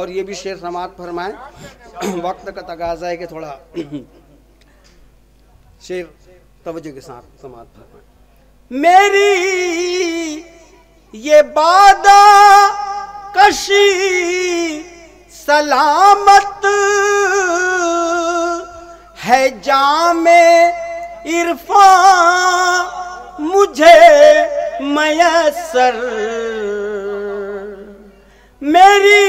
اور یہ بھی شعر سماعت فرمائیں. وقت کا تقاضا ہے کہ تھوڑا شعر توجہ کے ساتھ سماعت فرمائیں. میری یہ بادہ کشی سلامت ہے جام عرفان مجھے میسر. میری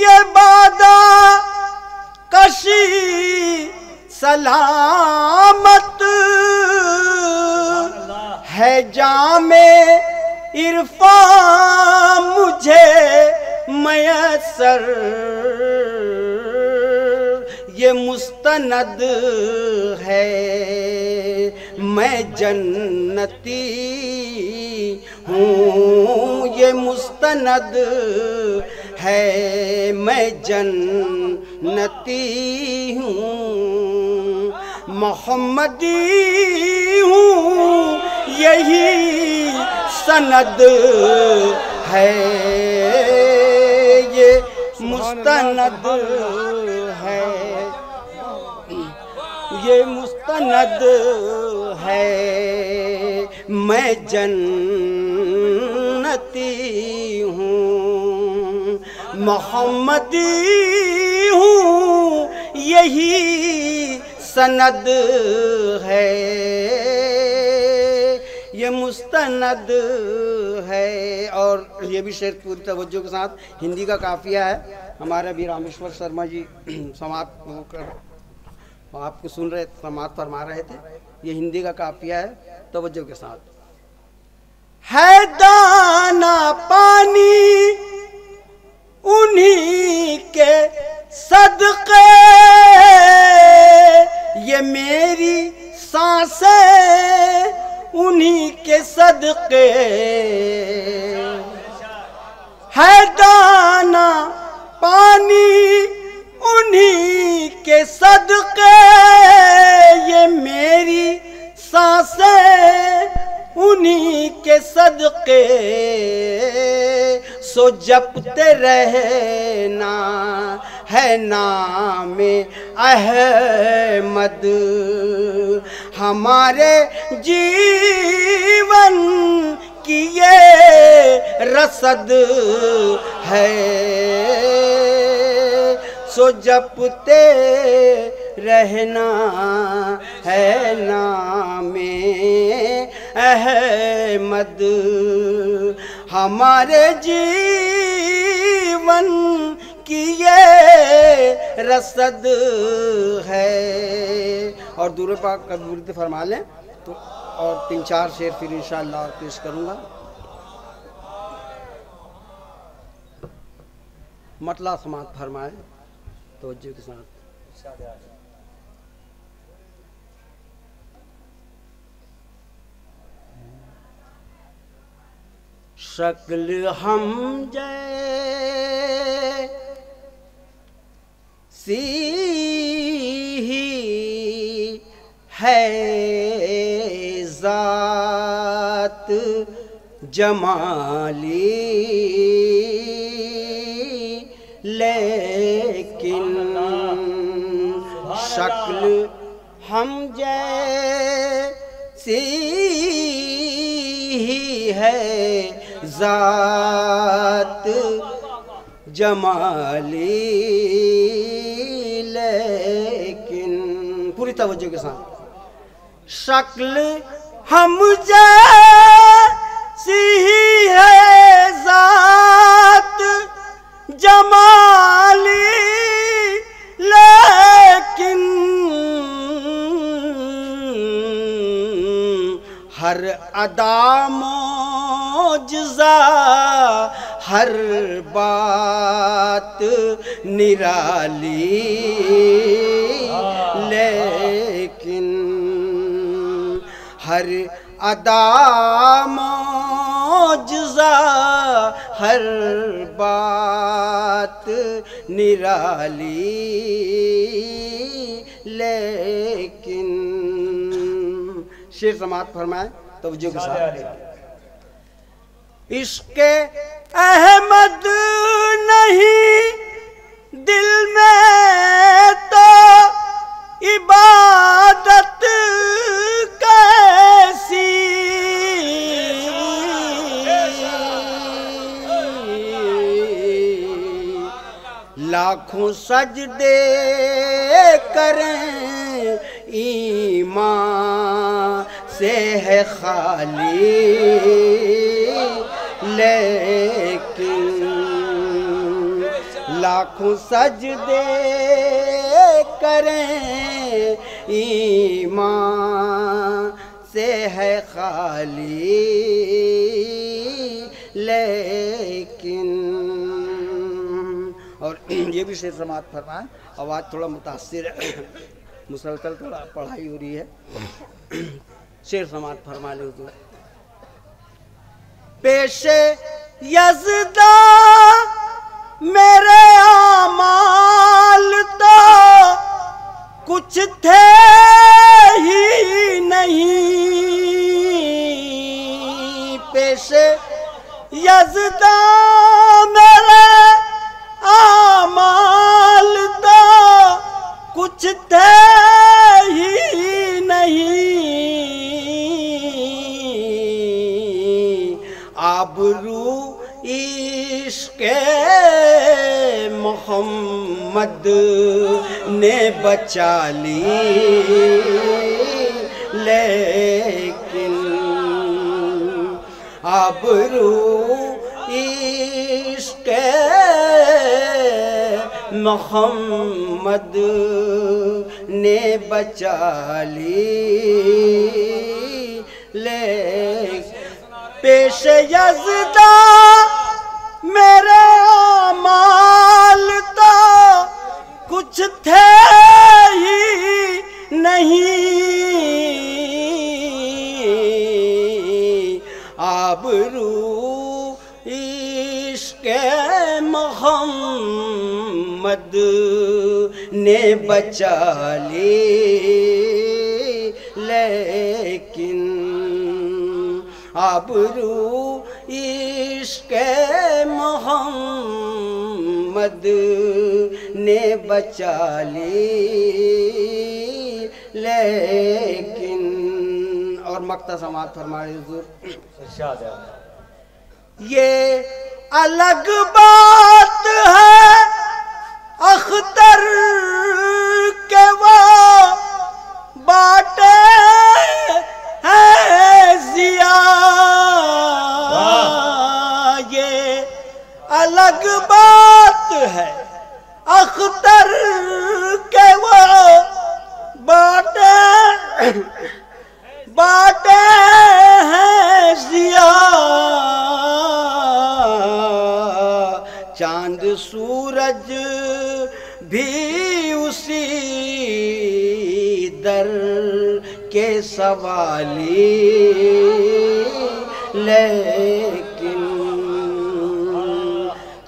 یہ بادہ کشی سلامت ہے جام عرفان مجھے میسر. یہ مستند ہے میں جنتی ہوں. یہ مستند ہے میں جنتی ہوں. محمدی ہوں یہی سند ہے. یہ مستند ہے یہ مستند ہے میں جنتی ہوں. محمدی ہوں یہی سند ہے. یہ مستند ہے. اور یہ بھی شعر پوری توجہ کے ساتھ ہندی کا قافیہ ہے. ہمارے ابھی رامیشور شرما جی سماعت آپ کو سن رہے سماعت فرما رہے تھے. یہ ہندی کا قافیہ ہے. توجہ کے ساتھ. ہے دانا پانی انہی کے صدقے یہ میری سانسیں انہی کے صدقے. ہے دانا پانی انہی کے صدقے یہ میری سانسیں انہی کے صدقے. سو جپتے رہنا ہے نام احمد ہمارے جیون کی یہ رسد ہے. سو جپتے رہنا ہے نام احمد ہمارے جیون کی یہ رسد ہے. اور دور پاک قبول فرما لیں تو اور 3-4 شعر پھر انشاءاللہ پیش کروں گا. مطلع سماعت فرمائے توجہ کے ساتھ. شکل ہم جیسی ہی ہے ذات جمالی لیکن شکل ہم جیسی ہی ہے ذات جمالی لیکن پوری توجہ کے ساتھ. شکل ہم جیسی ہی ہے ذات جمالی لیکن ہر ادا معجزہ ہر بات نرالی لیکن ہر ادا معجزہ ہر بات نرالی لیکن. شعر سماعت فرمائے توجہ کے ساتھ. عشق احمد نہیں دل میں تو عبادت کیسی، لاکھوں سجدے کریں ایمان سے ہے خالی، لیکن لاکھوں سجدے کریں ایمان سے ہے خالی، لیکن اور یہ بھی شعر سماعت فرمائیں، آواز تھوڑا متاثر ہے، مسلسل تھوڑا پڑھائی ہو رہی ہے، شعر سماعت فرما لے حضور۔ پیش یزداں میرے اعمال تو کچھ تھے ہی نہیں، پیش یزداں میرے اعمال تو کچھ تھے ہی نہیں، آبرو عشق محمد نے بچا لی، لیکن آبرو عشق محمد نے بچا لی، لیکن پیش یزداں میرے اعمال تو کچھ تھے ہی نہیں، آبرو عشق محمد نے بچا لی، لیکن آبرو عشق محمد نے بچا لی، لیکن اور مقطع سماعت فرمائے حضور۔ ارشاد ہے یہ الگ بات ہے اختر کے وہ باٹے ہیں ضیا، یہ الگ بات ہے اختر کے وہ باٹے ہیں ضیا، چاند سورج بھی اسی در کے سوالی، لیکن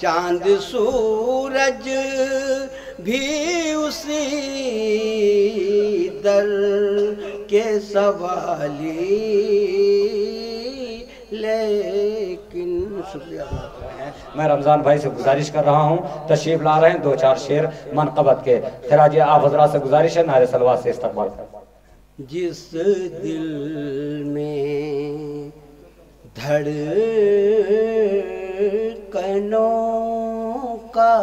چاند سورج بھی اسی در کے سوالی، لیکن شکریہ۔ میں رمضان بھائی سے گزارش کر رہا ہوں، تشریف لا رہے ہیں دو چار شعر منقبت کے، پھر آج آپ حضرات سے گزارش ہے نعرہ صلوات سے استقبال کریں۔ جس دل میں دھڑکنوں کا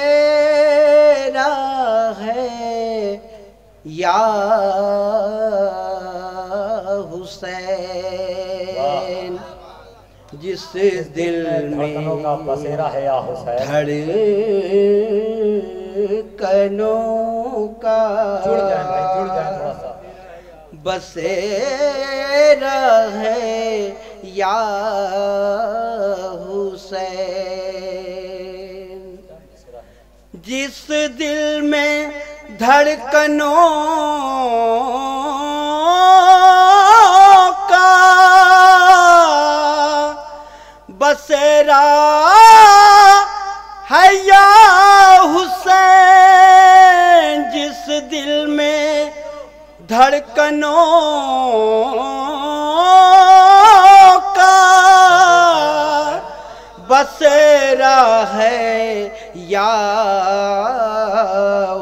بسیرا ہے یا حسین، جس دل میں بسیرا ہے یا حسین، دھڑکنوں کا جڑ جائیں بھائی، جڑ جائیں تھوڑا سا، بسیرا ہے یا حسین، جس دل میں دھڑکنوں کا بسیرا ہے یا حسین، جس دل میں دھڑکنوں کا بسیرا ہے یا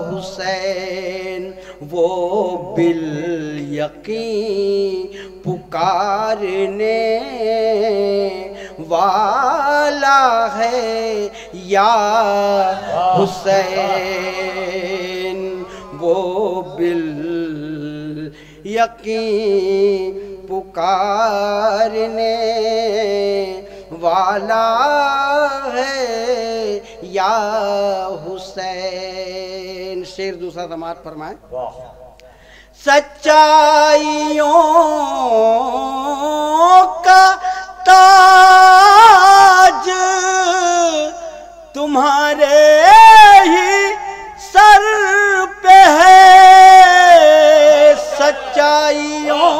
حسین، وہ بالیقین پکارنے والا ہے یا حسین، وہ بالیقین پکارنے والا ہے یا حسین۔ شعر دوسرا سماعت فرمائیں۔ سچائیوں کا تاج تمہارے ہی سر پہ ہے، سچائیوں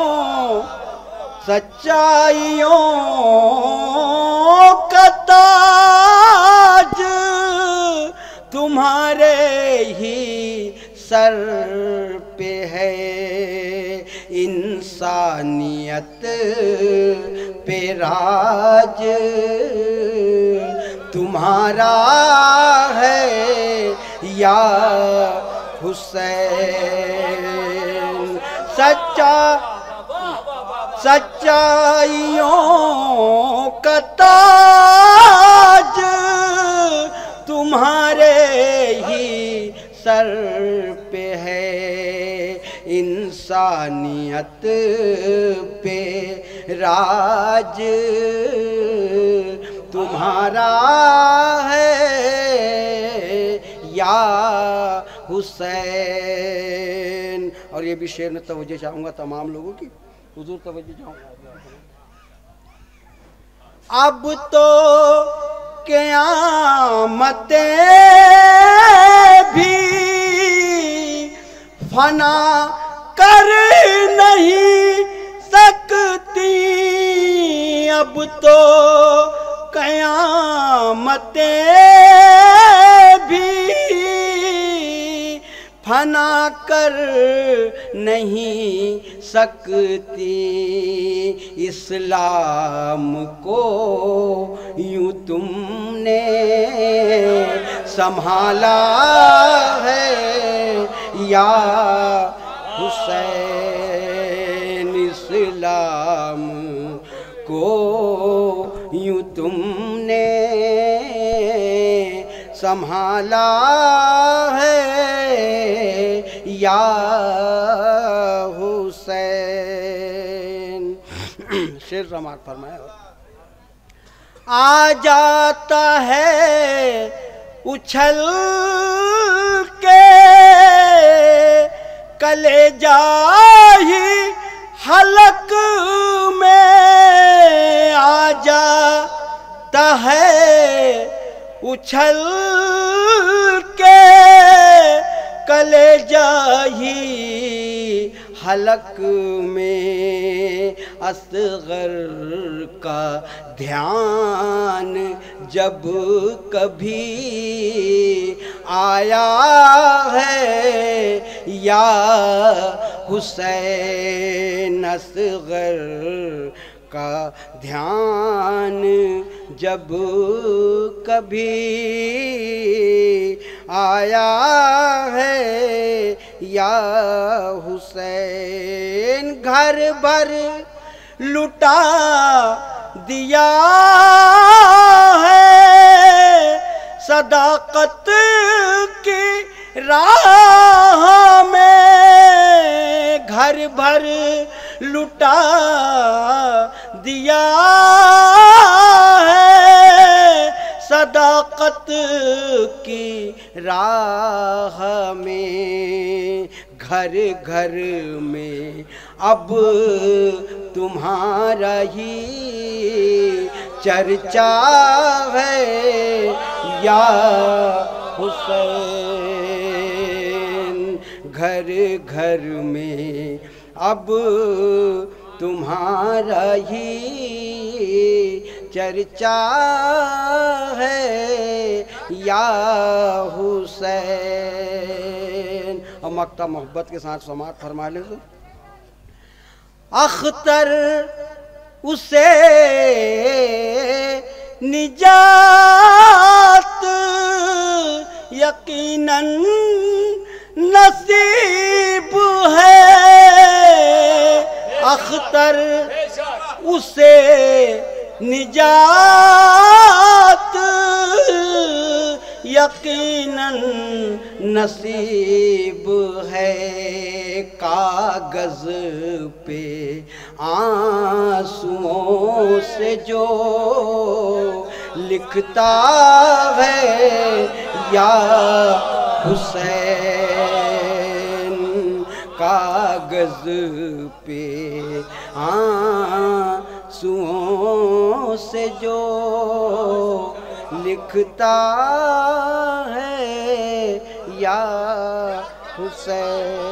کا تاج تمہارے ہی سر پہ ہے، انسانیت پہ راج تمہارا ہے یا حسین، سچائیوں کا تاج تمہارے ہی سر پہ ہے، انسانیت پہ راج تمہارا ہے یا حسین۔ اور یہ بھی شعر میں توجہ چاہوں گا تمام لوگوں کی، حضور توجہ چاہوں گا۔ اب تو قیامتیں بھی فنا کر نہیں سکتی، اب تو قیامتیں بھی فنا کر نہیں سکتی، اسلام کو یوں تم نے سنبھالا ہے یا حسین، اسلام کو یوں تم نے سنبھالا ہے یا حسین۔ شعر سماعت فرمائے۔ آ جاتا ہے اچھل کے کلیجہ ہی حلق میں، آ جاتا ہے اچھل کے کلیجہ ہی حلق میں، اصغر کا دھیان جب کبھی آیا ہے یا حسین، اصغر کا دھیان جب کبھی آیا ہے یا حسین، گھر بھر لٹا دیا ہے صداقت کی راہ میں، گھر بھر لٹا دیا ہے صداقت کی راہ میں، گھر گھر میں اب تمہارا ہی چرچا ہے یا حسین، گھر گھر میں اب تمہارا ہی چرچا ہے یا حسین۔ اور مقطع محبت کے ساتھ سماعت فرما لیں۔ اختر اسے نجات یقیناً نصیب ہے، اختر اسے نجات یقیناً نصیب ہے، کاغذ پہ آنسوؤں سے جو لکھتا ہے یا حسین، کاغذ پہ آنسوؤں سے جو لکھتا ہے یا حسین۔